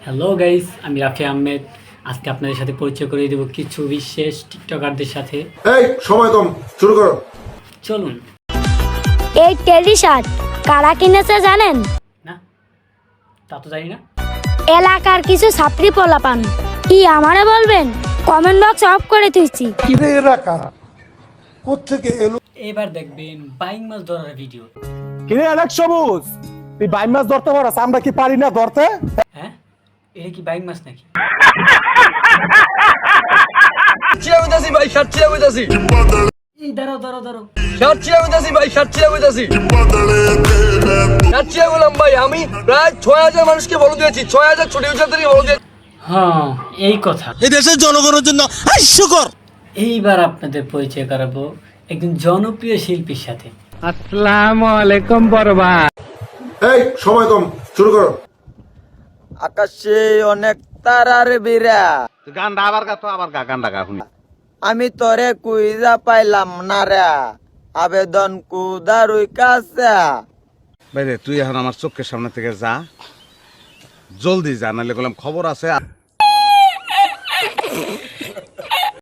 Hello guys, আমি রাফি আহমেদ। আজকে আপনাদের সাথে পরিচয় করিয়ে দেব কিছু বিশেষ টিকটকারদের সাথে। এই সময় কম, শুরু করো। চলুন। এই টেডি শার্ট কারা কিনেছে জানেন? না, তা তো জানি না। এলাকার কিছু ছাত্রী পোলাপান। কি আমারে বলবেন? কমেন্ট বক্স অফ করে তুইছি। এবার দেখবেন বাইং মাছ ধরার ভিডিও। কিরে অনেক সবুজ, তুই বাইম মাছ ধরতে পারস, আমরা কি পারি না ধরতে? হ্যাঁ, এটা কি বাইং মাছ নাকি? এই দাঁড়াও দাঁড়াও দাঁড়াও। আমি প্রায় ৬,০০০ মানুষকে বলে দিয়েছি, ৬,০০০ ছোট ইউজারদেরকে বলে দিয়েছি। হ্যাঁ, এই কথা। এই দেশের জনগণের জন্য হাস্যকর। এইবার আপনাদের পরিচয় করাবো একজন জনপ্রিয় শিল্পীর সাথে। এই সময় কম, শুরু করো। আকাশে অনেক তারার বিরা, গানটা আবার গা তো আবার গা গানটা গা শুনি। আমি তোরে কুইজা পাইলাম না রে, আবেদন কুদারুই কাছে। বাইরে তুই এখন আমার চোখের সামনে থেকে যা, জলদি যা, নাহলে বললাম খবর আছে।